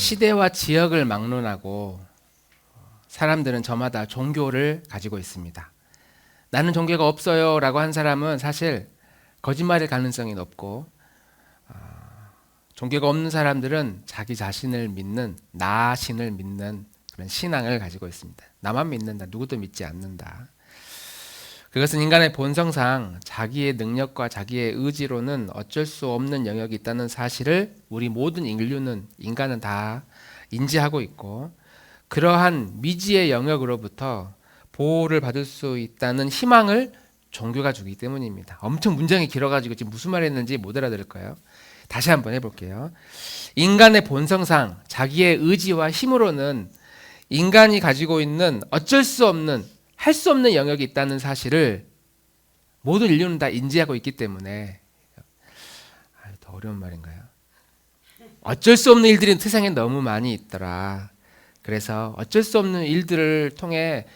시대와 지역을 막론하고 사람들은 저마다 종교를 가지고 있습니다. 나는 종교가 없어요 라고 한 사람은 사실 거짓말일 가능성이 높고, 종교가 없는 사람들은 자기 자신을 믿는, 나 신을 믿는 그런 신앙을 가지고 있습니다. 나만 믿는다, 누구도 믿지 않는다. 그것은 인간의 본성상 자기의 능력과 자기의 의지로는 어쩔 수 없는 영역이 있다는 사실을 우리 모든 인간은 다 인지하고 있고, 그러한 미지의 영역으로부터 보호를 받을 수 있다는 희망을 종교가 주기 때문입니다. 엄청 문장이 길어가지고 지금 무슨 말 했는지 못 알아들을 거예요. 다시 한번 해볼게요. 인간의 본성상 자기의 의지와 힘으로는 인간이 가지고 있는 어쩔 수 없는, 할 수 없는 영역이 있다는 사실을 모든 인류는 다 인지하고 있기 때문에, 더 어려운 말인가요? 어쩔 수 없는 일들이 세상에 너무 많이 있더라. 그래서 어쩔 수 없는 일들을 통해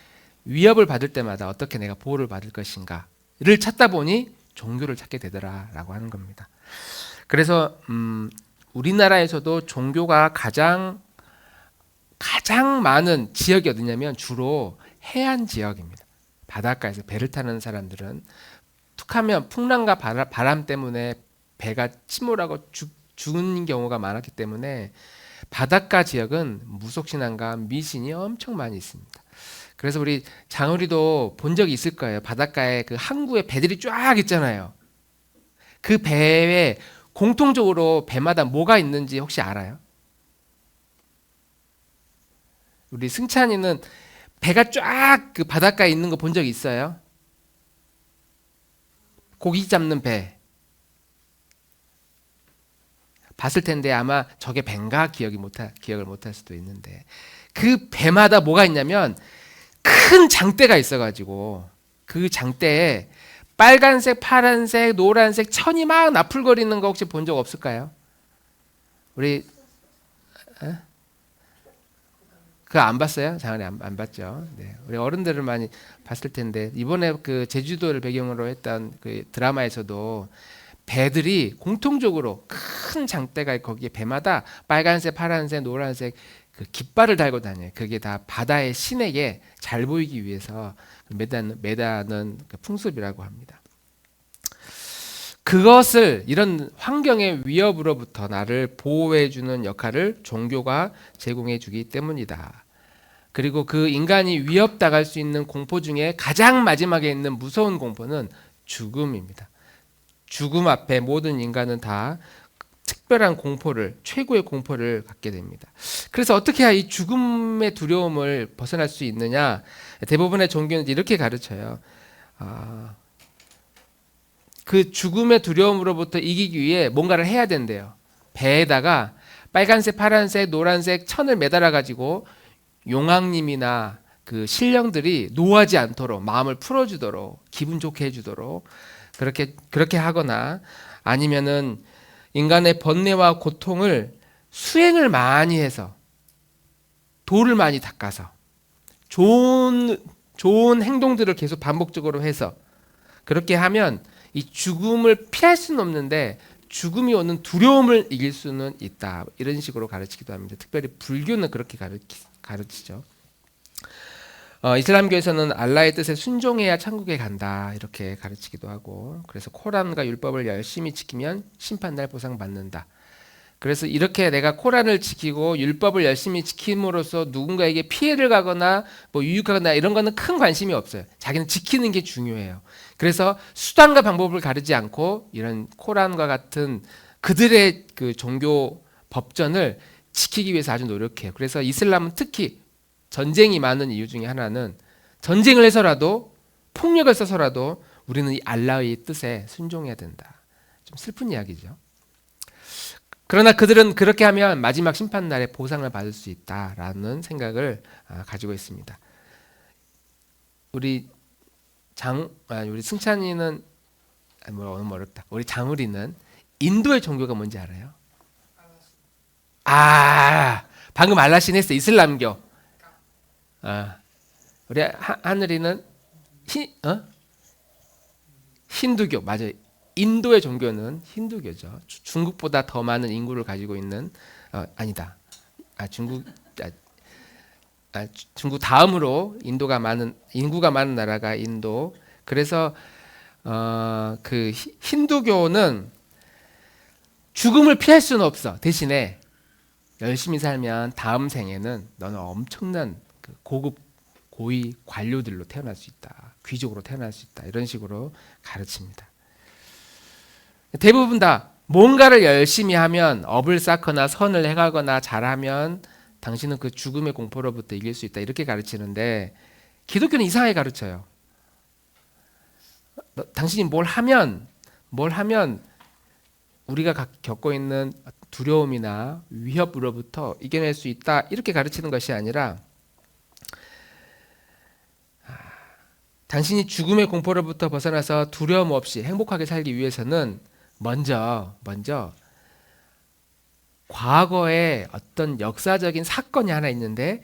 위협을 받을 때마다 어떻게 내가 보호를 받을 것인가를 찾다 보니 종교를 찾게 되더라라고 하는 겁니다. 그래서 우리나라에서도 종교가 가장 많은 지역이 어디냐면 주로 해안 지역입니다. 바닷가에서 배를 타는 사람들은 툭하면 풍랑과 바람 때문에 배가 침몰하고 죽는 경우가 많았기 때문에 바닷가 지역은 무속신앙과 미신이 엄청 많이 있습니다. 그래서 우리 장우리도 본 적이 있을 거예요. 바닷가에 그 항구에 배들이 쫙 있잖아요. 그 배에 공통적으로 배마다 뭐가 있는지 혹시 알아요? 우리 승찬이는 배가 쫙 그 바닷가에 있는 거 본 적 있어요? 고기 잡는 배 봤을 텐데 아마 저게 배인가 기억을 못할 수도 있는데, 그 배마다 뭐가 있냐면 큰 장대가 있어가지고 그 장대에 빨간색, 파란색, 노란색 천이 막 나풀거리는 거 혹시 본 적 없을까요? 우리 그거 안 봤어요? 장안에 안 봤죠. 네. 우리 어른들은 많이 봤을 텐데, 이번에 그 제주도를 배경으로 했던 그 드라마에서도 배들이 공통적으로 큰 장대가 거기에 배마다 빨간색, 파란색, 노란색 그 깃발을 달고 다녀요. 그게 다 바다의 신에게 잘 보이기 위해서 매다는 그 풍습이라고 합니다. 그것을, 이런 환경의 위협으로부터 나를 보호해주는 역할을 종교가 제공해주기 때문이다. 그리고 그 인간이 위협당할 수 있는 공포 중에 가장 마지막에 있는 무서운 공포는 죽음입니다. 죽음 앞에 모든 인간은 다 특별한 공포를, 최고의 공포를 갖게 됩니다. 그래서 어떻게 해야 이 죽음의 두려움을 벗어날 수 있느냐? 대부분의 종교는 이렇게 가르쳐요. 그 죽음의 두려움으로부터 이기기 위해 뭔가를 해야 된대요. 배에다가 빨간색, 파란색, 노란색 천을 매달아 가지고 용왕님이나 그 신령들이 노하지 않도록, 마음을 풀어주도록, 기분 좋게 해주도록 그렇게 하거나, 아니면은 인간의 번뇌와 고통을 수행을 많이 해서, 돌을 많이 닦아서 좋은 행동들을 계속 반복적으로 해서, 그렇게 하면 이 죽음을 피할 수는 없는데 죽음이 오는 두려움을 이길 수는 있다. 이런 식으로 가르치기도 합니다. 특별히 불교는 그렇게 가르치죠. 이슬람교에서는 알라의 뜻에 순종해야 천국에 간다, 이렇게 가르치기도 하고, 그래서 코란과 율법을 열심히 지키면 심판날 보상받는다. 그래서 이렇게 내가 코란을 지키고 율법을 열심히 지킴으로써 누군가에게 피해를 가거나 뭐 유익하거나 이런 거는 큰 관심이 없어요. 자기는 지키는 게 중요해요. 그래서 수단과 방법을 가르지 않고 이런 코란과 같은 그들의 그 종교 법전을 지키기 위해서 아주 노력해요. 그래서 이슬람은 특히 전쟁이 많은 이유 중에 하나는, 전쟁을 해서라도, 폭력을 써서라도 우리는 이 알라의 뜻에 순종해야 된다. 좀 슬픈 이야기죠. 그러나 그들은 그렇게 하면 마지막 심판날에 보상을 받을 수 있다라는 생각을 가지고 있습니다. 우리 승찬이는 너무 어렵다. 우리 장우리는 인도의 종교가 뭔지 알아요? 방금 알라신 했어. 이슬람교. 우리 하늘이는 힌두교. 맞아요. 인도의 종교는 힌두교죠. 중국보다 더 많은 인구를 가지고 있는, 아니다. 중국 아, 중국 다음으로 인구가 많은 나라가 인도. 그래서 그 힌두교는 죽음을 피할 수는 없어. 대신에 열심히 살면 다음 생에는 너는 엄청난 그 고급 고위 관료들로 태어날 수 있다. 귀족으로 태어날 수 있다. 이런 식으로 가르칩니다. 대부분 다 뭔가를 열심히 하면 업을 쌓거나 선을 행하거나 잘하면 당신은 그 죽음의 공포로부터 이길 수 있다. 이렇게 가르치는데 기독교는 이상하게 가르쳐요. 당신이 뭘 하면 우리가 겪고 있는 두려움이나 위협으로부터 이겨낼 수 있다. 이렇게 가르치는 것이 아니라 당신이 죽음의 공포로부터 벗어나서 두려움 없이 행복하게 살기 위해서는 먼저 과거에 어떤 역사적인 사건이 하나 있는데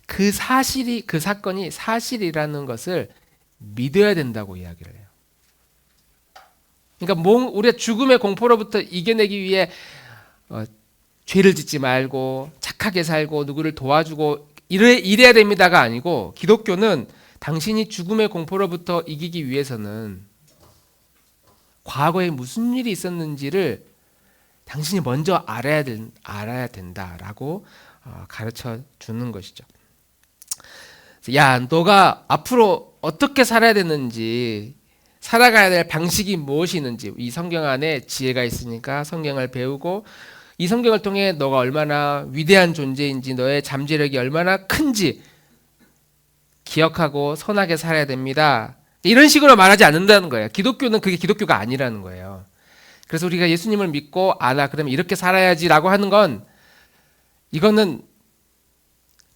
그 사건이 사실이라는 것을 믿어야 된다고 이야기를 해요. 그러니까 우리가 죽음의 공포로부터 이겨내기 위해 죄를 짓지 말고 착하게 살고 누구를 도와주고 이래야 됩니다가 아니고, 기독교는 당신이 죽음의 공포로부터 이기기 위해서는 과거에 무슨 일이 있었는지를 당신이 먼저 알아야 된다라고 가르쳐 주는 것이죠. 야, 너가 앞으로 어떻게 살아야 되는지, 살아가야 될 방식이 무엇이 있는지, 이 성경 안에 지혜가 있으니까 성경을 배우고 이 성경을 통해 너가 얼마나 위대한 존재인지, 너의 잠재력이 얼마나 큰지 기억하고 선하게 살아야 됩니다. 이런 식으로 말하지 않는다는 거예요. 기독교는 그게 기독교가 아니라는 거예요. 그래서 우리가 예수님을 믿고 나 그러면 이렇게 살아야지라고 하는 건, 이거는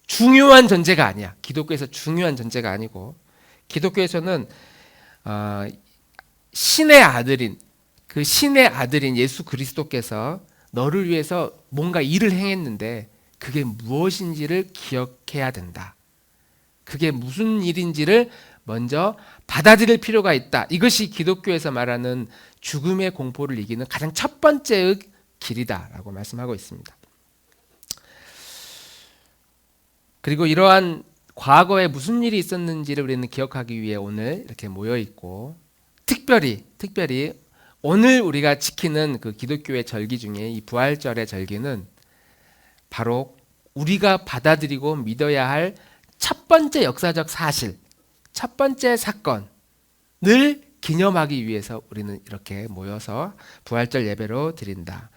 중요한 전제가 아니야. 기독교에서 중요한 전제가 아니고, 기독교에서는 신의 아들인 예수 그리스도께서 너를 위해서 뭔가 일을 행했는데 그게 무엇인지를 기억해야 된다. 그게 무슨 일인지를 먼저 받아들일 필요가 있다. 이것이 기독교에서 말하는 죽음의 공포를 이기는 가장 첫 번째의 길이다라고 말씀하고 있습니다. 그리고 이러한 과거에 무슨 일이 있었는지를 우리는 기억하기 위해 오늘 이렇게 모여 있고, 특별히 오늘 우리가 지키는 그 기독교의 절기 중에 이 부활절의 절기는 바로 우리가 받아들이고 믿어야 할 첫 번째 역사적 사실, 첫 번째 사건을 기념하기 위해서 우리는 이렇게 모여서 부활절 예배로 드린다.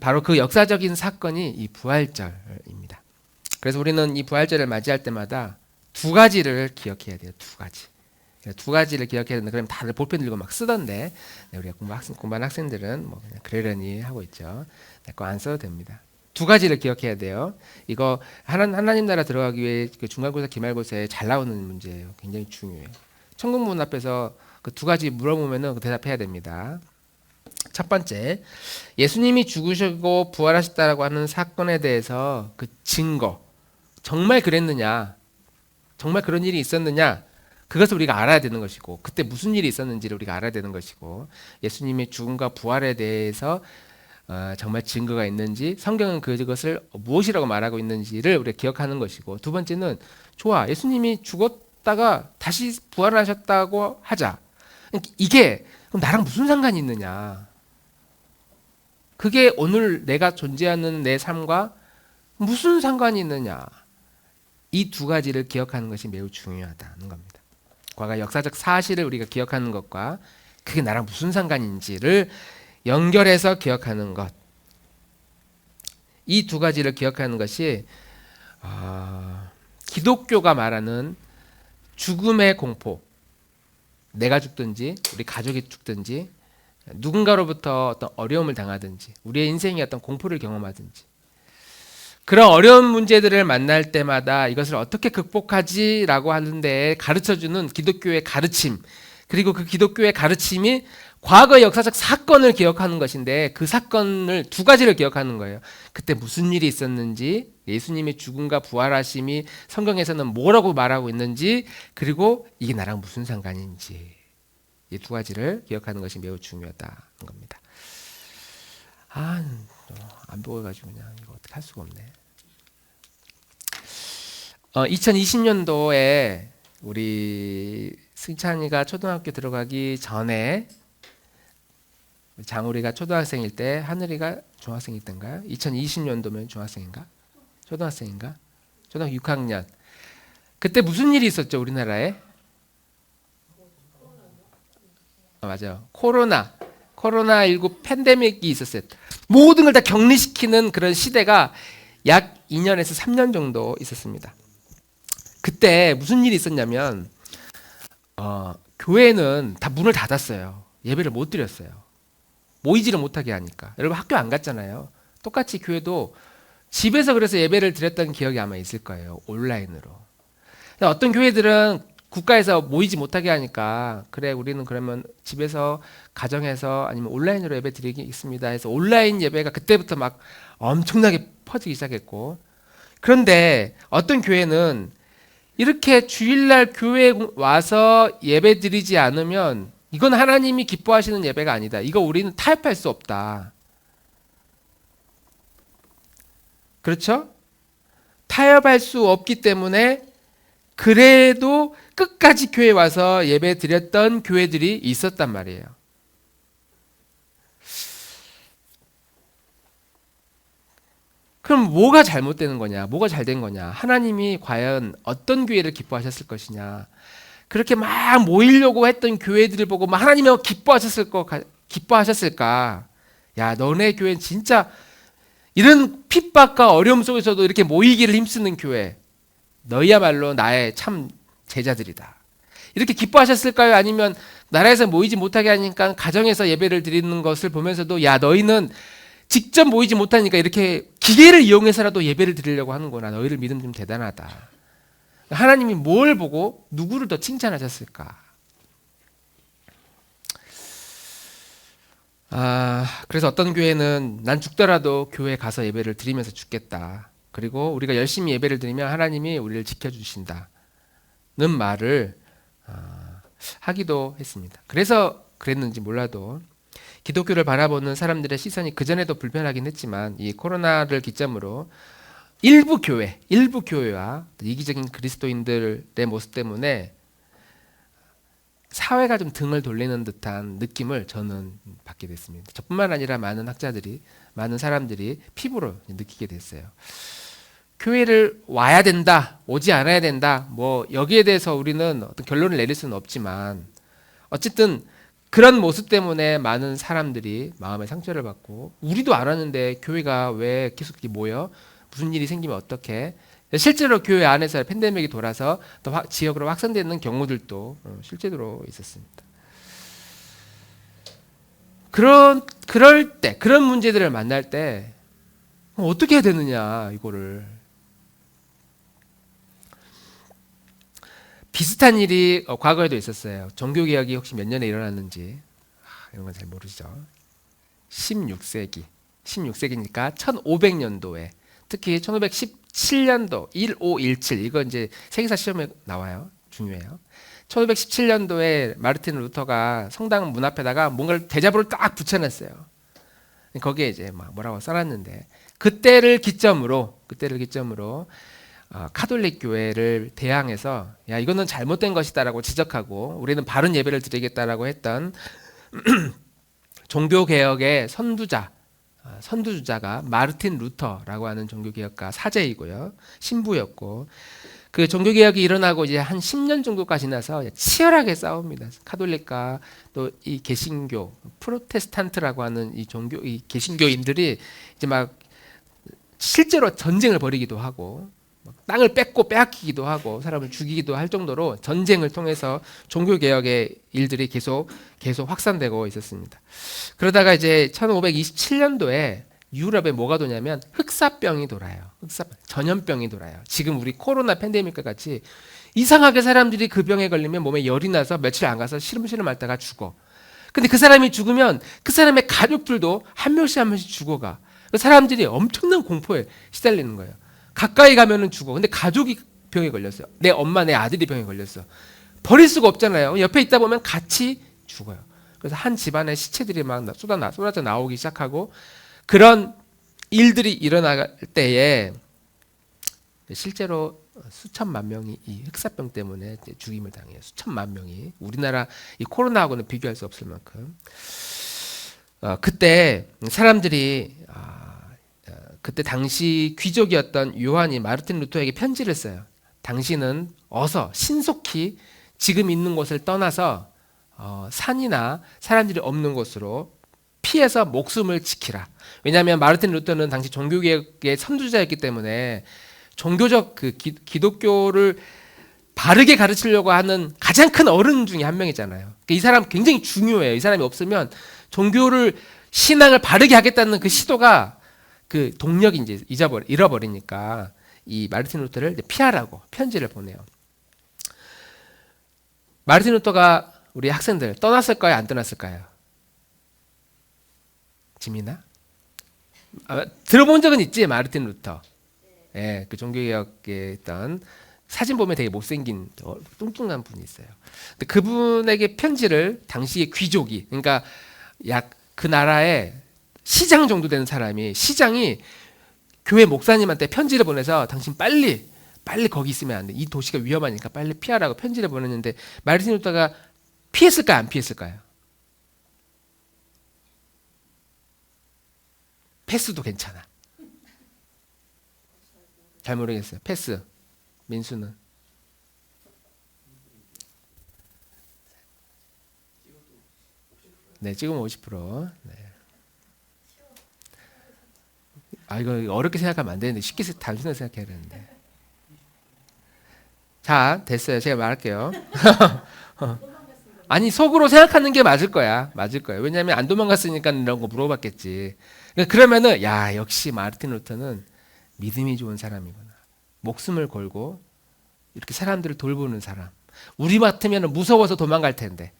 바로 그 역사적인 사건이 이 부활절입니다. 그래서 우리는 이 부활절을 맞이할 때마다 두 가지를 기억해야 돼요. 두 가지를 기억해야 되는데, 그럼 다들 볼펜 들고 막 쓰던데, 우리가 공부한 학생들은 뭐 그냥 그러려니 하고 있죠. 내 거 안 써도 됩니다. 두 가지를 기억해야 돼요. 이거 하나님 나라 들어가기 위해 그 중간고사 기말고사에 잘 나오는 문제예요. 굉장히 중요해요. 천국문 앞에서 그 두 가지 물어보면은 대답해야 됩니다. 첫 번째, 예수님이 죽으시고 부활하셨다라고 하는 사건에 대해서 그 증거, 정말 그랬느냐, 정말 그런 일이 있었느냐, 그것을 우리가 알아야 되는 것이고, 그때 무슨 일이 있었는지를 우리가 알아야 되는 것이고, 예수님의 죽음과 부활에 대해서 정말 증거가 있는지, 성경은 그것을 무엇이라고 말하고 있는지를 우리가 기억하는 것이고, 두 번째는 좋아, 예수님이 죽었다가 다시 부활하셨다고 하자. 이게 그럼 나랑 무슨 상관이 있느냐? 그게 오늘 내가 존재하는 내 삶과 무슨 상관이 있느냐? 이 두 가지를 기억하는 것이 매우 중요하다는 겁니다. 과거 역사적 사실을 우리가 기억하는 것과 그게 나랑 무슨 상관인지를 연결해서 기억하는 것. 이 두 가지를 기억하는 것이 기독교가 말하는 죽음의 공포, 내가 죽든지 우리 가족이 죽든지 누군가로부터 어떤 어려움을 당하든지 우리의 인생에 어떤 공포를 경험하든지, 그런 어려운 문제들을 만날 때마다 이것을 어떻게 극복하지라고 하는데 가르쳐주는 기독교의 가르침, 그리고 그 기독교의 가르침이 과거의 역사적 사건을 기억하는 것인데, 그 사건을 두 가지를 기억하는 거예요. 그때 무슨 일이 있었는지, 예수님의 죽음과 부활하심이 성경에서는 뭐라고 말하고 있는지, 그리고 이게 나랑 무슨 상관인지, 이 두 가지를 기억하는 것이 매우 중요하다는 겁니다. 안 보여가지고 그냥 이거 어떻게 할 수가 없네. 2020년도에 우리 승찬이가 초등학교 들어가기 전에 장우리가 초등학생일 때 하늘이가 중학생일 때인가요? 2020년도면 중학생인가? 초등학생인가? 초등학교 6학년. 그때 무슨 일이 있었죠, 우리나라에? 맞아요. 코로나19 팬데믹이 있었어요. 모든 걸 다 격리시키는 그런 시대가 약 2년에서 3년 정도 있었습니다. 그때 무슨 일이 있었냐면 교회는 다 문을 닫았어요. 예배를 못 드렸어요. 모이지를 못하게 하니까. 여러분 학교 안 갔잖아요. 똑같이 교회도 집에서 그래서 예배를 드렸던 기억이 아마 있을 거예요. 온라인으로. 어떤 교회들은 국가에서 모이지 못하게 하니까 그래 우리는 그러면 집에서 가정에서 아니면 온라인으로 예배 드리겠습니다 해서 온라인 예배가 그때부터 막 엄청나게 퍼지기 시작했고, 그런데 어떤 교회는 이렇게 주일날 교회에 와서 예배 드리지 않으면 이건 하나님이 기뻐하시는 예배가 아니다. 이거 우리는 타협할 수 없다. 그렇죠? 타협할 수 없기 때문에 그래도 끝까지 교회에 와서 예배 드렸던 교회들이 있었단 말이에요. 그럼 뭐가 잘못되는 거냐? 뭐가 잘 된 거냐? 하나님이 과연 어떤 교회를 기뻐하셨을 것이냐? 그렇게 막 모이려고 했던 교회들을 보고 막 하나님이 기뻐하셨을까? 야, 너네 교회는 진짜 이런 핍박과 어려움 속에서도 이렇게 모이기를 힘쓰는 교회. 너희야말로 나의 참 제자들이다. 이렇게 기뻐하셨을까요? 아니면 나라에서 모이지 못하게 하니까 가정에서 예배를 드리는 것을 보면서도 야, 너희는 직접 모이지 못하니까 이렇게 기계를 이용해서라도 예배를 드리려고 하는구나. 너희를 믿음 좀 대단하다. 하나님이 뭘 보고 누구를 더 칭찬하셨을까? 그래서 어떤 교회는 난 죽더라도 교회에 가서 예배를 드리면서 죽겠다. 그리고 우리가 열심히 예배를 드리면 하나님이 우리를 지켜주신다는 말을 하기도 했습니다. 그래서 그랬는지 몰라도 기독교를 바라보는 사람들의 시선이 그전에도 불편하긴 했지만 이 코로나를 기점으로 일부 교회와 이기적인 그리스도인들의 모습 때문에 사회가 좀 등을 돌리는 듯한 느낌을 저는 받게 됐습니다. 저뿐만 아니라 많은 학자들이, 많은 사람들이 피부로 느끼게 됐어요. 교회를 와야 된다, 오지 않아야 된다, 뭐 여기에 대해서 우리는 어떤 결론을 내릴 수는 없지만 어쨌든 그런 모습 때문에 많은 사람들이 마음의 상처를 받고 우리도 알았는데 교회가 왜 계속 이렇게 모여? 무슨 일이 생기면 어떻게? 실제로 교회 안에서 팬데믹이 돌아서 또 지역으로 확산되는 경우들도 실제로 있었습니다. 그럴 때, 그런 문제들을 만날 때 어떻게 해야 되느냐, 이거를. 비슷한 일이 과거에도 있었어요. 종교개혁이 혹시 몇 년에 일어났는지 이런 건 잘 모르죠. 16세기니까 1500년도에 특히 1517년도 1517 이거 이제 세계사 시험에 나와요. 중요해요. 1517년도에 마르틴 루터가 성당 문 앞에다가 뭔가를 대자보를 딱 붙여놨어요. 거기에 이제 막 뭐라고 써놨는데 그때를 기점으로 카톨릭 교회를 대항해서 야 이거는 잘못된 것이다라고 지적하고 우리는 바른 예배를 드리겠다라고 했던 종교개혁의 선두주자가 마르틴 루터라고 하는 종교개혁가 사제이고요. 신부였고 그 종교개혁이 일어나고 이제 한 10년 정도가 지나서 치열하게 싸웁니다. 카톨릭과 또 이 개신교, 프로테스탄트라고 하는 이 개신교인들이 이제 막 실제로 전쟁을 벌이기도 하고 땅을 뺏고 빼앗기기도 하고 사람을 죽이기도 할 정도로 전쟁을 통해서 종교개혁의 일들이 계속 확산되고 있었습니다. 그러다가 이제 1527년도에 유럽에 뭐가 도냐면 흑사병이 돌아요. 전염병이 돌아요. 지금 우리 코로나 팬데믹과 같이 이상하게 사람들이 그 병에 걸리면 몸에 열이 나서 며칠 안 가서 시름시름 앓다가 죽어. 근데 그 사람이 죽으면 그 사람의 가족들도 한 명씩 죽어가. 그 사람들이 엄청난 공포에 시달리는 거예요. 가까이 가면은 죽어. 근데 가족이 병에 걸렸어요. 내 엄마, 내 아들이 병에 걸렸어. 버릴 수가 없잖아요. 옆에 있다 보면 같이 죽어요. 그래서 한 집안의 시체들이 막 쏟아져 나오기 시작하고 그런 일들이 일어날 때에 실제로 수천만 명이 이 흑사병 때문에 이제 죽임을 당해요. 수천만 명이. 우리나라 이 코로나하고는 비교할 수 없을 만큼. 그때 사람들이 그때 당시 귀족이었던 요한이 마르틴 루터에게 편지를 써요. 당신은 어서 신속히 지금 있는 곳을 떠나서 산이나 사람들이 없는 곳으로 피해서 목숨을 지키라. 왜냐하면 마르틴 루터는 당시 종교개혁의 선두자였기 때문에 종교적 그 기독교를 바르게 가르치려고 하는 가장 큰 어른 중에 한 명이잖아요. 이 사람 굉장히 중요해요. 이 사람이 없으면 종교를 신앙을 바르게 하겠다는 그 시도가 그 동력이 이제 잃어버리니까 이 마르틴 루터를 피하라고 편지를 보내요. 마르틴 루터가 우리 학생들 떠났을까요? 안 떠났을까요? 지민아? 들어본 적은 있지, 마르틴 루터. 예, 그 종교개혁에 있던 사진 보면 되게 못생긴 뚱뚱한 분이 있어요. 근데 그분에게 편지를 당시의 귀족이, 그러니까 약 그 나라의 시장 정도 되는 사람이, 시장이 교회 목사님한테 편지를 보내서 당신 빨리 거기 있으면 안 돼. 이 도시가 위험하니까 빨리 피하라고 편지를 보냈는데 마르틴 루터가 피했을까요? 안 피했을까요? 패스도 괜찮아. 잘 모르겠어요. 패스. 민수는? 네, 찍으면 50%. 네. 이거 어렵게 생각하면 안 되는데 쉽게 단순하게 생각해야 되는데. 자, 됐어요. 제가 말할게요. 아니, 속으로 생각하는 게 맞을 거야. 맞을 거예요. 왜냐하면 안 도망갔으니까 이런 거 물어봤겠지. 그러면은 야, 역시 마르틴 루터는 믿음이 좋은 사람이구나. 목숨을 걸고 이렇게 사람들을 돌보는 사람. 우리 같으면 무서워서 도망갈 텐데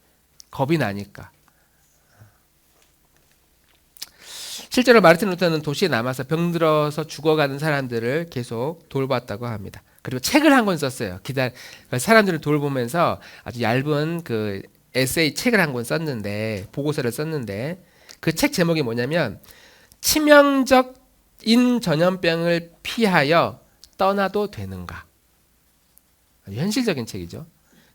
겁이 나니까. 실제로 마르틴 루터는 도시에 남아서 병들어서 죽어가는 사람들을 계속 돌봤다고 합니다. 그리고 책을 한 권 썼어요. 사람들을 돌보면서 아주 얇은 그 에세이 책을 한 권 썼는데, 보고서를 썼는데, 그 책 제목이 뭐냐면 치명적인 전염병을 피하여 떠나도 되는가. 아주 현실적인 책이죠.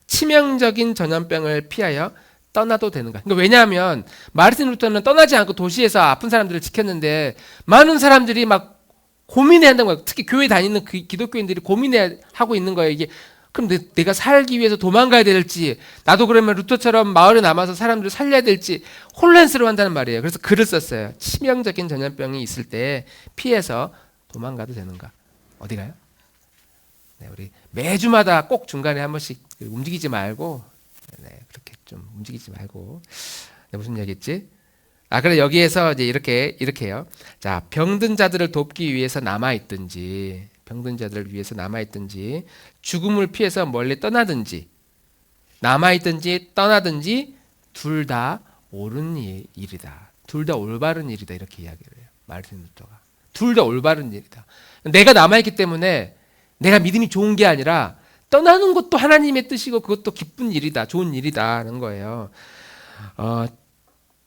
치명적인 전염병을 피하여 떠나도 되는가. 그러니까 왜냐하면 마르틴 루터는 떠나지 않고 도시에서 아픈 사람들을 지켰는데 많은 사람들이 막 고민해 한다는 거예요. 특히 교회 다니는 그 기독교인들이 고민해 하고 있는 거예요. 이게 그럼 내가 살기 위해서 도망가야 될지, 나도 그러면 루터처럼 마을에 남아서 사람들을 살려야 될지 혼란스러워 한다는 말이에요. 그래서 글을 썼어요. 치명적인 전염병이 있을 때 피해서 도망가도 되는가. 어디 가요? 네, 우리 매주마다 꼭 중간에 한 번씩 움직이지 말고, 네, 그렇게 좀 움직이지 말고. 네, 무슨 얘기했지? 그래 여기에서 이제 이렇게요. 자, 병든 자들을 돕기 위해서 남아있든지, 병든 자들을 위해서 남아있든지, 죽음을 피해서 멀리 떠나든지, 남아있든지 떠나든지 둘 다 옳은 일이다. 둘 다 올바른 일이다. 이렇게 이야기를 해요. 마르틴 루터가. 둘 다 올바른 일이다. 내가 남아있기 때문에 내가 믿음이 좋은 게 아니라 떠나는 것도 하나님의 뜻이고 그것도 기쁜 일이다. 좋은 일이다는 거예요.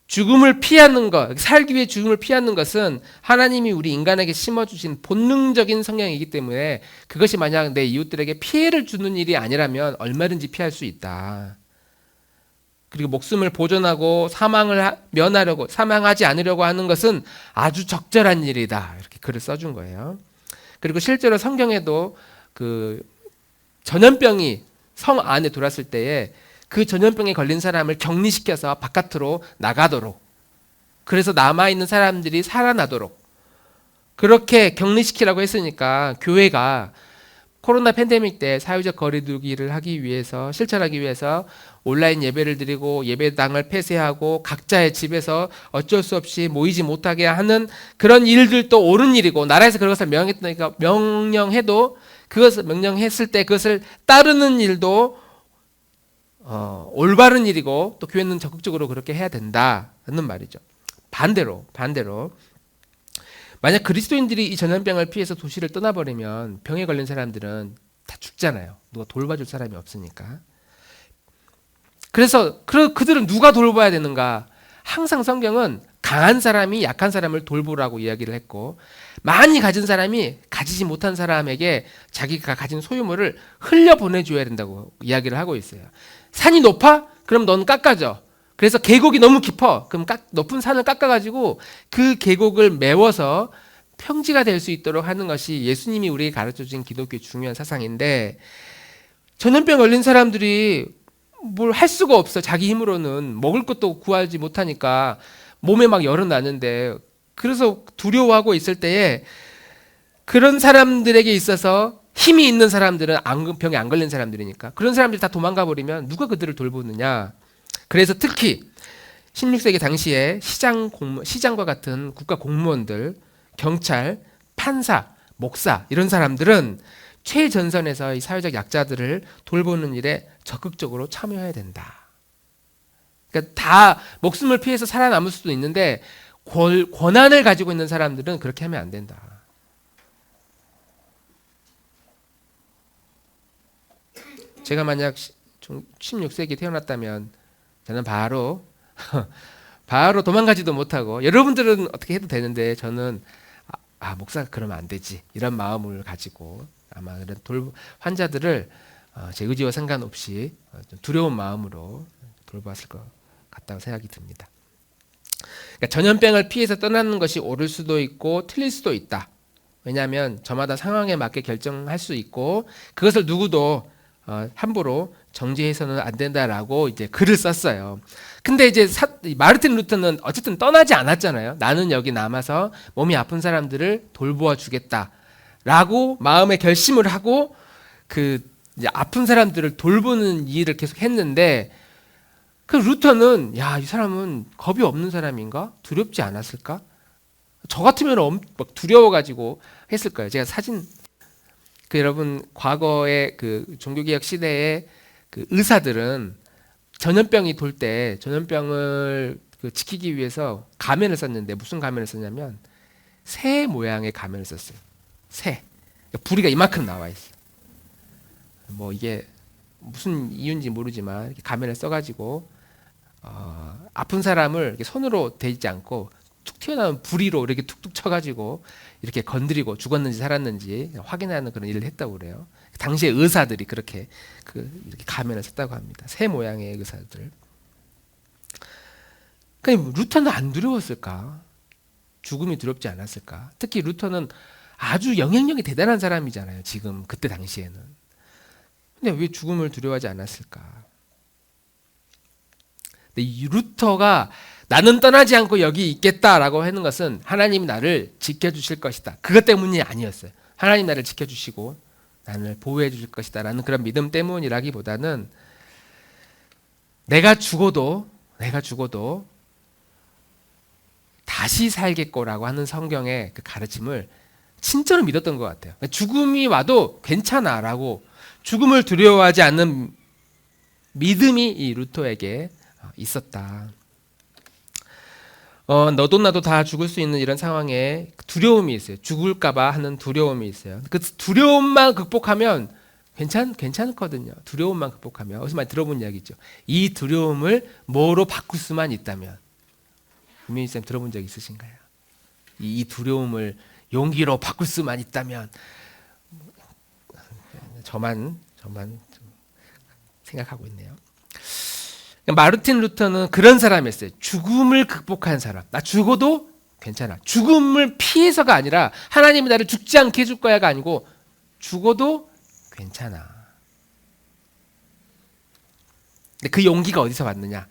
죽음을 피하는 것, 살기 위해 죽음을 피하는 것은 하나님이 우리 인간에게 심어주신 본능적인 성향이기 때문에 그것이 만약 내 이웃들에게 피해를 주는 일이 아니라면 얼마든지 피할 수 있다. 그리고 목숨을 보존하고 사망하지 않으려고 하는 것은 아주 적절한 일이다. 이렇게 글을 써준 거예요. 그리고 실제로 성경에도 그 전염병이 성 안에 들어왔을 때에 그 전염병에 걸린 사람을 격리시켜서 바깥으로 나가도록, 그래서 남아있는 사람들이 살아나도록 그렇게 격리시키라고 했으니까 교회가 코로나 팬데믹 때 사회적 거리두기를 하기 위해서, 실천하기 위해서 온라인 예배를 드리고 예배당을 폐쇄하고 각자의 집에서 어쩔 수 없이 모이지 못하게 하는 그런 일들도 옳은 일이고, 나라에서 그것을 명령해도 그것을 명령했을 때 그것을 따르는 일도 올바른 일이고, 또 교회는 적극적으로 그렇게 해야 된다는 말이죠. 반대로 만약 그리스도인들이 이 전염병을 피해서 도시를 떠나버리면 병에 걸린 사람들은 다 죽잖아요. 누가 돌봐줄 사람이 없으니까. 그래서 그들은 누가 돌봐야 되는가? 항상 성경은 강한 사람이 약한 사람을 돌보라고 이야기를 했고, 많이 가진 사람이 가지지 못한 사람에게 자기가 가진 소유물을 흘려 보내줘야 된다고 이야기를 하고 있어요. 산이 높아? 그럼 넌 깎아줘. 그래서 계곡이 너무 깊어. 그럼 높은 산을 깎아가지고 그 계곡을 메워서 평지가 될 수 있도록 하는 것이 예수님이 우리에게 가르쳐준 기독교의 중요한 사상인데, 전염병 걸린 사람들이 뭘 할 수가 없어. 자기 힘으로는 먹을 것도 구하지 못하니까 몸에 막 열은 나는데, 그래서 두려워하고 있을 때에 그런 사람들에게 있어서 힘이 있는 사람들은 병에 안 걸린 사람들이니까 그런 사람들이 다 도망가 버리면 누가 그들을 돌보느냐. 그래서 특히 16세기 당시에 시장과 같은 국가 공무원들, 경찰, 판사, 목사 이런 사람들은 최전선에서 이 사회적 약자들을 돌보는 일에 적극적으로 참여해야 된다. 그러니까 다 목숨을 피해서 살아남을 수도 있는데 권한을 가지고 있는 사람들은 그렇게 하면 안 된다. 제가 만약 16세기 태어났다면 저는 바로 도망가지도 못하고, 여러분들은 어떻게 해도 되는데 저는 목사가 그러면 안 되지 이런 마음을 가지고 아마 그런 환자들을 제 의지와 상관없이 좀 두려운 마음으로 돌보았을 것 같다고 생각이 듭니다. 그러니까 전염병을 피해서 떠나는 것이 옳을 수도 있고 틀릴 수도 있다. 왜냐하면 저마다 상황에 맞게 결정할 수 있고 그것을 누구도 함부로 정지해서는 안 된다라고 이제 글을 썼어요. 근데 이제 마르틴 루터는 어쨌든 떠나지 않았잖아요. 나는 여기 남아서 몸이 아픈 사람들을 돌보아 주겠다라고 마음의 결심을 하고 그 이제 아픈 사람들을 돌보는 일을 계속 했는데, 그 루터는 이 사람은 겁이 없는 사람인가? 두렵지 않았을까? 저 같으면 막 두려워가지고 했을 거예요. 제가 여러분 과거의 그 종교개혁 시대의 그 의사들은 전염병이 돌 때 전염병을 지키기 위해서 가면을 썼는데, 무슨 가면을 썼냐면 새 모양의 가면을 썼어요. 새. 부리가 이만큼 나와 있어요. 뭐 이게 무슨 이유인지 모르지만 가면을 써가지고 아픈 사람을 이렇게 손으로 대지 않고 툭 튀어나온 부리로 이렇게 툭툭 쳐가지고 이렇게 건드리고 죽었는지 살았는지 확인하는 그런 일을 했다고 그래요. 당시에 의사들이 그렇게 이렇게 가면을 썼다고 합니다. 새 모양의 의사들. 그러니까 루터는 안 두려웠을까? 죽음이 두렵지 않았을까? 특히 루터는 아주 영향력이 대단한 사람이잖아요. 지금 그때 당시에는. 근데 왜 죽음을 두려워하지 않았을까? 근데 이 루터가 나는 떠나지 않고 여기 있겠다라고 하는 것은 하나님이 나를 지켜주실 것이다. 그것 때문이 아니었어요. 하나님 나를 지켜주시고 나를 보호해 주실 것이다 라는 그런 믿음 때문이라기보다는 내가 죽어도 다시 살겠고라고 하는 성경의 그 가르침을 진짜로 믿었던 것 같아요. 죽음이 와도 괜찮아라고, 죽음을 두려워하지 않는 믿음이 이 루터에게 있었다. 너도 나도 다 죽을 수 있는 이런 상황에 두려움이 있어요. 죽을까봐 하는 두려움이 있어요. 그 두려움만 극복하면 괜찮거든요. 두려움만 극복하면. 어디서 많이 들어본 이야기죠. 이 두려움을 뭐로 바꿀 수만 있다면. 김민희 쌤 들어본 적 있으신가요? 이 두려움을 용기로 바꿀 수만 있다면. 저만 좀 생각하고 있네요. 마르틴 루터는 그런 사람이었어요. 죽음을 극복한 사람. 나 죽어도 괜찮아. 죽음을 피해서가 아니라 하나님이 나를 죽지 않게 해줄 거야가 아니고 죽어도 괜찮아. 근데 그 용기가 어디서 왔느냐?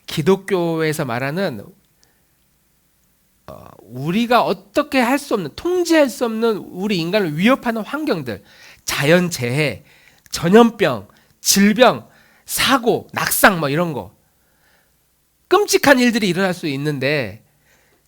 기독교에서 말하는 우리가 어떻게 할 수 없는, 통제할 수 없는 우리 인간을 위협하는 환경들, 자연재해, 전염병, 질병, 사고, 낙상 뭐 이런 거, 끔찍한 일들이 일어날 수 있는데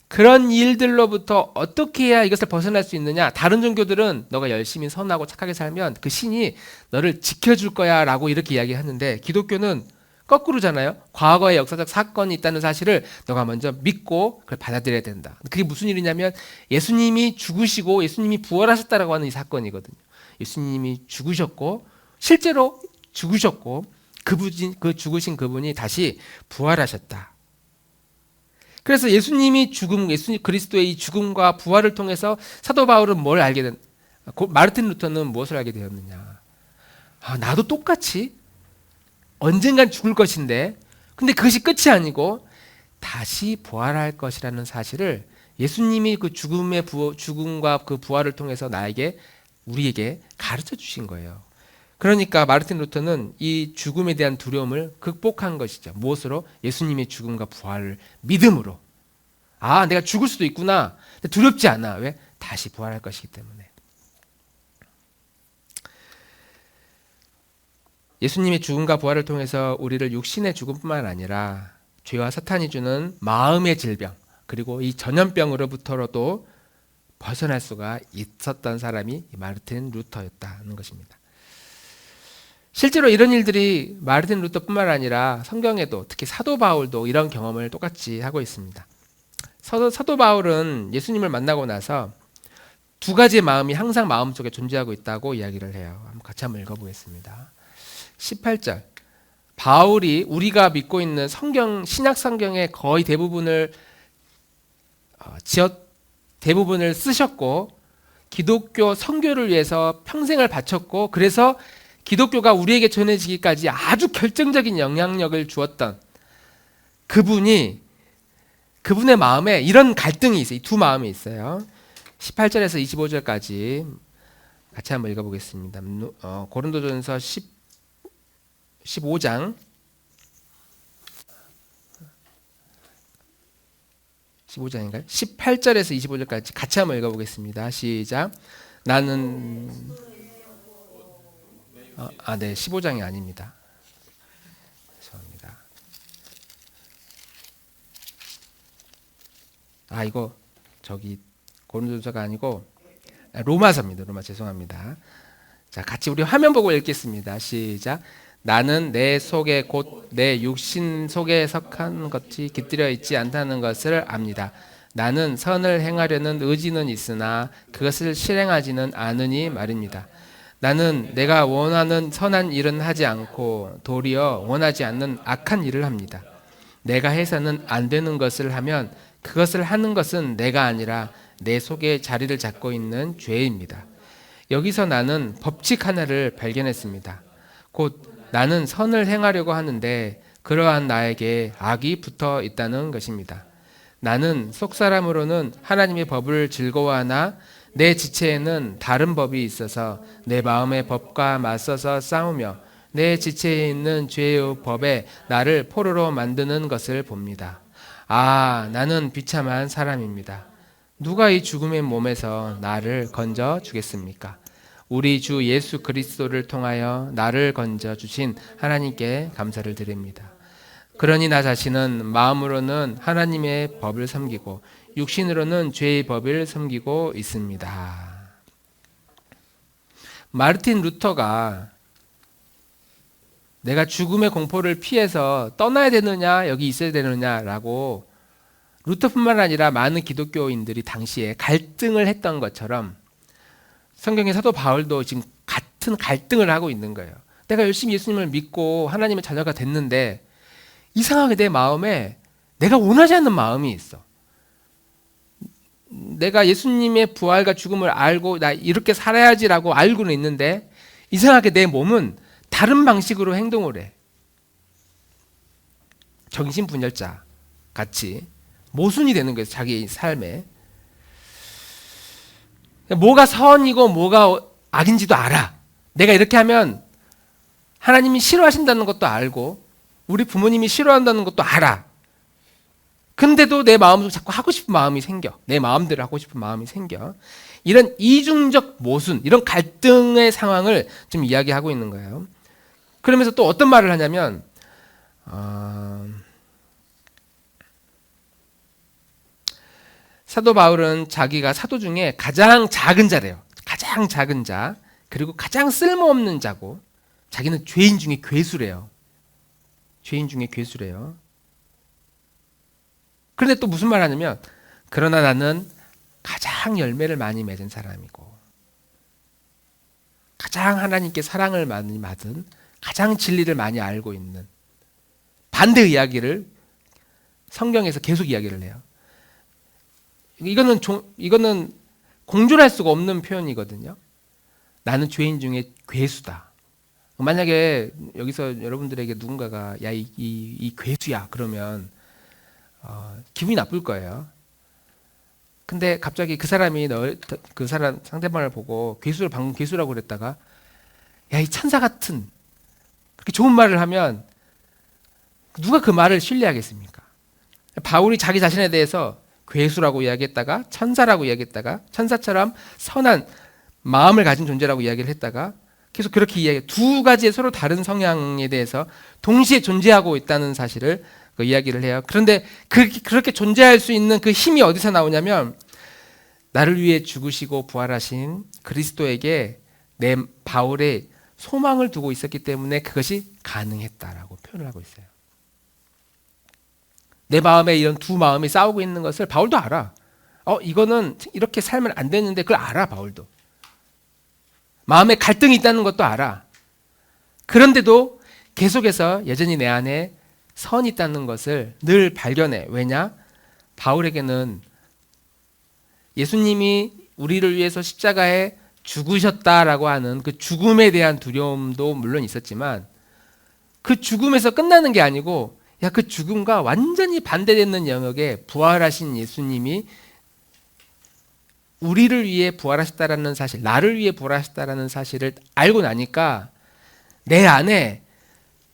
그런 일들로부터 어떻게 해야 이것을 벗어날 수 있느냐? 다른 종교들은 너가 열심히 선하고 착하게 살면 그 신이 너를 지켜줄 거야 라고 이렇게 이야기하는데, 기독교는 거꾸로잖아요. 과거의 역사적 사건이 있다는 사실을 너가 먼저 믿고 그걸 받아들여야 된다. 그게 무슨 일이냐면 예수님이 죽으시고 예수님이 부활하셨다라고 하는 이 사건이거든요. 예수님이 죽으셨고 실제로 죽으셨고 그 죽으신 그분이 다시 부활하셨다. 그래서 예수님 그리스도의 이 죽음과 부활을 통해서 사도 바울은 뭘 알게 된? 마르틴 루터는 무엇을 알게 되었느냐? 나도 똑같이 언젠간 죽을 것인데, 근데 그것이 끝이 아니고 다시 부활할 것이라는 사실을 예수님이 그 죽음과 그 부활을 통해서 우리에게 가르쳐 주신 거예요. 그러니까 마르틴 루터는 이 죽음에 대한 두려움을 극복한 것이죠. 무엇으로? 예수님의 죽음과 부활을 믿음으로. 내가 죽을 수도 있구나. 근데 두렵지 않아. 왜? 다시 부활할 것이기 때문에. 예수님의 죽음과 부활을 통해서 우리를 육신의 죽음뿐만 아니라 죄와 사탄이 주는 마음의 질병, 그리고 이 전염병으로부터도 벗어날 수가 있었던 사람이 마르틴 루터였다는 것입니다. 실제로 이런 일들이 마르틴 루터뿐만 아니라 성경에도, 특히 사도 바울도 이런 경험을 똑같이 하고 있습니다. 사도 바울은 예수님을 만나고 나서 두 가지의 마음이 항상 마음속에 존재하고 있다고 이야기를 해요. 같이 한번 읽어보겠습니다. 18절. 바울이 우리가 믿고 있는 신약 성경의 거의 대부분을 대부분을 쓰셨고, 기독교 선교를 위해서 평생을 바쳤고, 그래서 기독교가 우리에게 전해지기까지 아주 결정적인 영향력을 주었던 그분의 마음에 이런 갈등이 있어요. 이 두 마음이 있어요. 18절에서 25절까지 같이 한번 읽어보겠습니다. 고린도전서 15장 15장인가요? 18절에서 25절까지 같이 한번 읽어보겠습니다. 시작. 나는 네, 15장이 아닙니다. 죄송합니다. 이거 고린도전서가 아니고 로마서입니다. 로마, 죄송합니다. 자, 같이 우리 화면 보고 읽겠습니다. 시작. 나는 내 속에 곧 내 육신 속에 속한 것이 깃들여 있지 않다는 것을 압니다. 나는 선을 행하려는 의지는 있으나 그것을 실행하지는 않으니 말입니다. 나는 내가 원하는 선한 일은 하지 않고 도리어 원하지 않는 악한 일을 합니다. 내가 해서는 안 되는 것을 하면 그것을 하는 것은 내가 아니라 내 속에 자리를 잡고 있는 죄입니다. 여기서 나는 법칙 하나를 발견했습니다. 곧 나는 선을 행하려고 하는데 그러한 나에게 악이 붙어 있다는 것입니다. 나는 속사람으로는 하나님의 법을 즐거워하나 내 지체에는 다른 법이 있어서 내 마음의 법과 맞서서 싸우며 내 지체에 있는 죄의 법에 나를 포로로 만드는 것을 봅니다. 나는 비참한 사람입니다. 누가 이 죽음의 몸에서 나를 건져 주겠습니까? 우리 주 예수 그리스도를 통하여 나를 건져 주신 하나님께 감사를 드립니다. 그러니 나 자신은 마음으로는 하나님의 법을 섬기고 육신으로는 죄의 법을 섬기고 있습니다. 마르틴 루터가 내가 죽음의 공포를 피해서 떠나야 되느냐 여기 있어야 되느냐라고 루터뿐만 아니라 많은 기독교인들이 당시에 갈등을 했던 것처럼 성경의 사도 바울도 지금 같은 갈등을 하고 있는 거예요. 내가 열심히 예수님을 믿고 하나님의 자녀가 됐는데 이상하게 내 마음에 내가 원하지 않는 마음이 있어. 내가 예수님의 부활과 죽음을 알고 나 이렇게 살아야지라고 알고는 있는데 이상하게 내 몸은 다른 방식으로 행동을 해. 정신분열자 같이 모순이 되는 거예요. 자기 삶에. 뭐가 선이고 뭐가 악인지도 알아. 내가 이렇게 하면 하나님이 싫어하신다는 것도 알고 우리 부모님이 싫어한다는 것도 알아. 근데도 내 마음속에 자꾸 하고 싶은 마음이 생겨. 내 마음대로 하고 싶은 마음이 생겨. 이런 이중적 모순, 이런 갈등의 상황을 지금 이야기하고 있는 거예요. 그러면서 또 어떤 말을 하냐면 사도 바울은 자기가 사도 중에 가장 작은 자래요. 가장 작은 자, 그리고 가장 쓸모없는 자고 자기는 죄인 중에 괴수래요. 죄인 중에 괴수래요. 그런데 또 무슨 말 하냐면 그러나 나는 가장 열매를 많이 맺은 사람이고 가장 하나님께 사랑을 많이 받은 가장 진리를 많이 알고 있는 반대 이야기를 성경에서 계속 이야기를 해요. 이거는 공존할 수가 없는 표현이거든요. 나는 죄인 중에 괴수다. 만약에 여기서 여러분들에게 누군가가 야, 이 괴수야 그러면 기분이 나쁠 거예요. 근데 갑자기 그 사람이 그 사람 상대방을 보고 방금 괴수라고 그랬다가 야, 이 천사 같은 그렇게 좋은 말을 하면 누가 그 말을 신뢰하겠습니까? 바울이 자기 자신에 대해서 괴수라고 이야기했다가 천사라고 이야기했다가 천사처럼 선한 마음을 가진 존재라고 이야기를 했다가 계속 그렇게 두 가지의 서로 다른 성향에 대해서 동시에 존재하고 있다는 사실을 이야기를 해요. 그런데 그렇게 존재할 수 있는 그 힘이 어디서 나오냐면 나를 위해 죽으시고 부활하신 그리스도에게 내 바울의 소망을 두고 있었기 때문에 그것이 가능했다라고 표현을 하고 있어요. 내 마음에 이런 두 마음이 싸우고 있는 것을 바울도 알아. 이거는 이렇게 살면 안 되는데 그걸 알아, 바울도. 마음에 갈등이 있다는 것도 알아. 그런데도 계속해서 여전히 내 안에 선이 있다는 것을 늘 발견해. 왜냐? 바울에게는 예수님이 우리를 위해서 십자가에 죽으셨다라고 하는 그 죽음에 대한 두려움도 물론 있었지만 그 죽음에서 끝나는 게 아니고 그 죽음과 완전히 반대되는 영역에 부활하신 예수님이 우리를 위해 부활하셨다라는 사실, 나를 위해 부활하셨다라는 사실을 알고 나니까 내 안에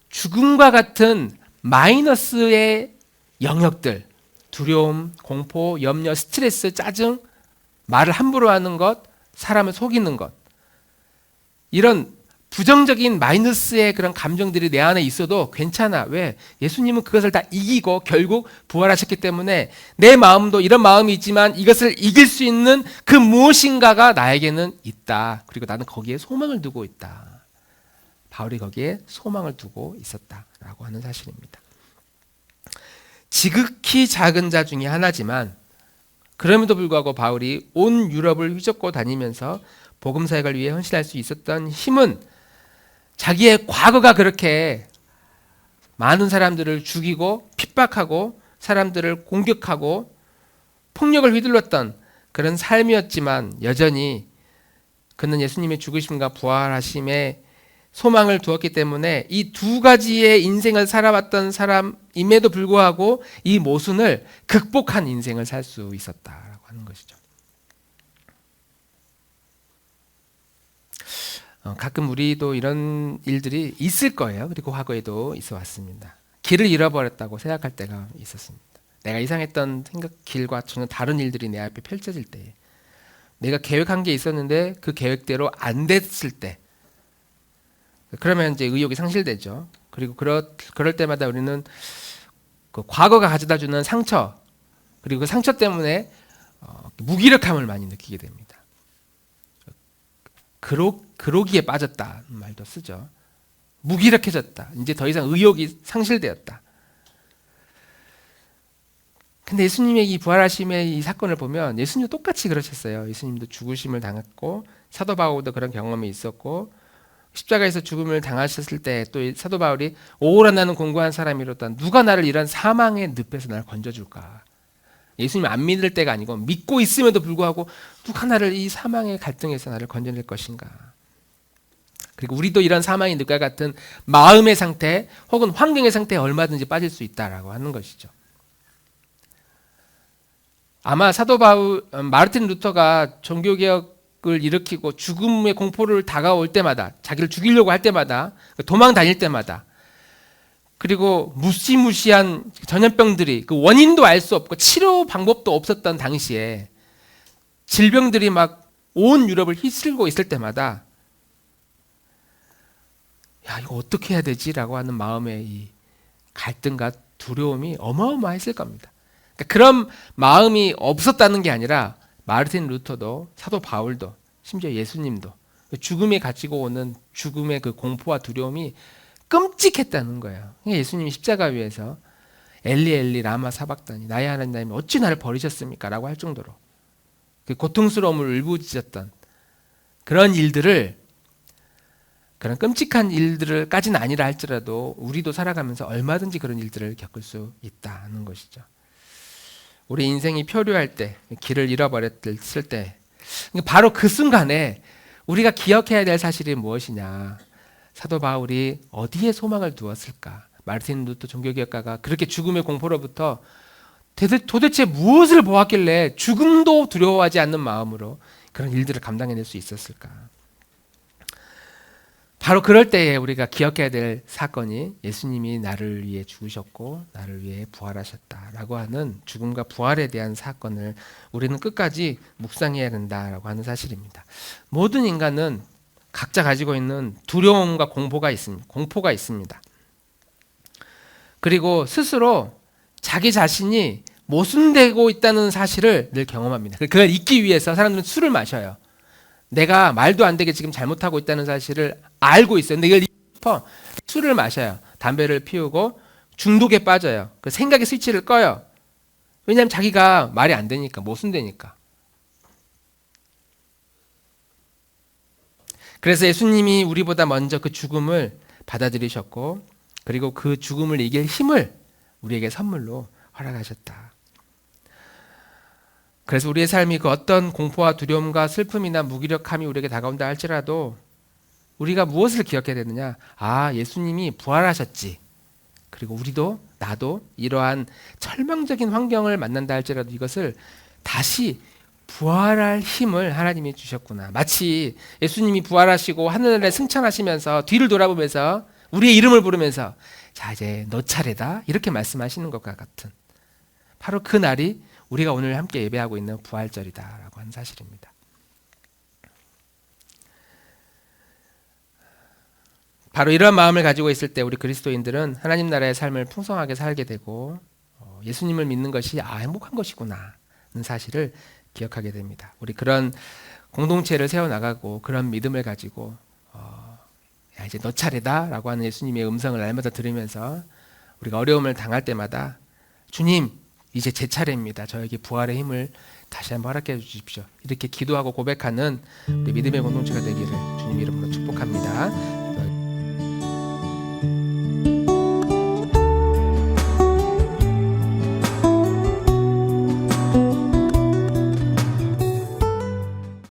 죽음과 같은 마이너스의 영역들, 두려움, 공포, 염려, 스트레스, 짜증, 말을 함부로 하는 것, 사람을 속이는 것, 이런 부정적인 마이너스의 그런 감정들이 내 안에 있어도 괜찮아. 왜? 예수님은 그것을 다 이기고 결국 부활하셨기 때문에 내 마음도 이런 마음이 있지만 이것을 이길 수 있는 그 무엇인가가 나에게는 있다. 그리고 나는 거기에 소망을 두고 있다. 바울이 거기에 소망을 두고 있었다라고 하는 사실입니다. 지극히 작은 자 중에 하나지만 그럼에도 불구하고 바울이 온 유럽을 휘젓고 다니면서 복음 사역을 위해 헌신할 수 있었던 힘은 자기의 과거가 그렇게 많은 사람들을 죽이고 핍박하고 사람들을 공격하고 폭력을 휘둘렀던 그런 삶이었지만 여전히 그는 예수님의 죽으심과 부활하심에 소망을 두었기 때문에 이 두 가지의 인생을 살아왔던 사람임에도 불구하고 이 모순을 극복한 인생을 살 수 있었다라고 하는 것이죠. 가끔 우리도 이런 일들이 있을 거예요. 그리고 과거에도 있어 왔습니다. 길을 잃어버렸다고 생각할 때가 있었습니다. 내가 이상했던 길과 전혀 다른 일들이 내 앞에 펼쳐질 때, 내가 계획한 게 있었는데 그 계획대로 안 됐을 때, 그러면 이제 의욕이 상실되죠. 그리고 그럴 때마다 우리는 그 과거가 가져다주는 상처, 그리고 그 상처 때문에 무기력함을 많이 느끼게 됩니다. 그러기에 빠졌다 말도 쓰죠. 무기력해졌다. 이제 더 이상 의욕이 상실되었다. 근데 예수님의 이 부활하심의 이 사건을 보면 예수님도 똑같이 그러셨어요. 예수님도 죽으심을 당했고 사도 바울도 그런 경험이 있었고 십자가에서 죽음을 당하셨을 때 또 사도 바울이 오라 나는 공고한 사람이로다. 누가 나를 이런 사망의 늪에서 나를 건져줄까. 예수님 안 믿을 때가 아니고 믿고 있음에도 불구하고 누가 나를 이 사망의 갈등에서 나를 건져낼 것인가. 그리고 우리도 이런 사망의 늪과 같은 마음의 상태 혹은 환경의 상태에 얼마든지 빠질 수 있다라고 하는 것이죠. 아마 사도 마르틴 루터가 종교개혁을 일으키고 죽음의 공포를 다가올 때마다, 자기를 죽이려고 할 때마다, 도망 다닐 때마다, 그리고 무시무시한 전염병들이 그 원인도 알 수 없고 치료 방법도 없었던 당시에 질병들이 막 온 유럽을 휩쓸고 있을 때마다 야, 이거 어떻게 해야 되지라고 하는 마음의 이 갈등과 두려움이 어마어마했을 겁니다. 그러니까 그런 마음이 없었다는 게 아니라 마르틴 루터도 사도 바울도 심지어 예수님도 죽음에 가지고 오는 죽음의 그 공포와 두려움이 끔찍했다는 거예요. 예수님이 십자가 위에서 엘리 엘리 라마 사박다니 나의 하나님 어찌 나를 버리셨습니까? 라고 할 정도로 그 고통스러움을 울부짖었던 그런 일들을 그런 끔찍한 일들까지는 아니라 할지라도 우리도 살아가면서 얼마든지 그런 일들을 겪을 수 있다는 것이죠. 우리 인생이 표류할 때, 길을 잃어버렸을 때, 바로 그 순간에 우리가 기억해야 될 사실이 무엇이냐. 사도 바울이 어디에 소망을 두었을까? 마르틴 루터 종교개혁가가 그렇게 죽음의 공포로부터 도대체 무엇을 보았길래 죽음도 두려워하지 않는 마음으로 그런 일들을 감당해낼 수 있었을까? 바로 그럴 때에 우리가 기억해야 될 사건이 예수님이 나를 위해 죽으셨고 나를 위해 부활하셨다라고 하는 죽음과 부활에 대한 사건을 우리는 끝까지 묵상해야 된다라고 하는 사실입니다. 모든 인간은 각자 가지고 있는 두려움과 공포가 있습니다. 그리고 스스로 자기 자신이 모순되고 있다는 사실을 늘 경험합니다. 그걸 잊기 위해서 사람들은 술을 마셔요. 내가 말도 안 되게 지금 잘못하고 있다는 사실을 알고 있어요. 근데 이걸 잊고 싶어 술을 마셔요. 담배를 피우고 중독에 빠져요. 그 생각의 스위치를 꺼요. 왜냐하면 자기가 말이 안 되니까, 모순되니까. 그래서 예수님이 우리보다 먼저 그 죽음을 받아들이셨고 그리고 그 죽음을 이길 힘을 우리에게 선물로 허락하셨다. 그래서 우리의 삶이 그 어떤 공포와 두려움과 슬픔이나 무기력함이 우리에게 다가온다 할지라도 우리가 무엇을 기억해야 되느냐? 아, 예수님이 부활하셨지. 그리고 우리도 나도 이러한 절망적인 환경을 만난다 할지라도 이것을 다시 부활할 힘을 하나님이 주셨구나. 마치 예수님이 부활하시고 하늘에 승천하시면서 뒤를 돌아보면서 우리의 이름을 부르면서 자, 이제 너 차례다 이렇게 말씀하시는 것과 같은 바로 그 날이 우리가 오늘 함께 예배하고 있는 부활절이다라고 하는 사실입니다. 바로 이런 마음을 가지고 있을 때 우리 그리스도인들은 하나님 나라의 삶을 풍성하게 살게 되고 예수님을 믿는 것이 행복한 것이구나 하는 사실을 기억하게 됩니다. 우리 그런 공동체를 세워나가고 그런 믿음을 가지고 야, 이제 너 차례다라고 하는 예수님의 음성을 날마다 들으면서 우리가 어려움을 당할 때마다 주님 이제 제 차례입니다. 저에게 부활의 힘을 다시 한번 허락해 주십시오. 이렇게 기도하고 고백하는 우리 믿음의 공동체가 되기를 주님 이름으로 축복합니다.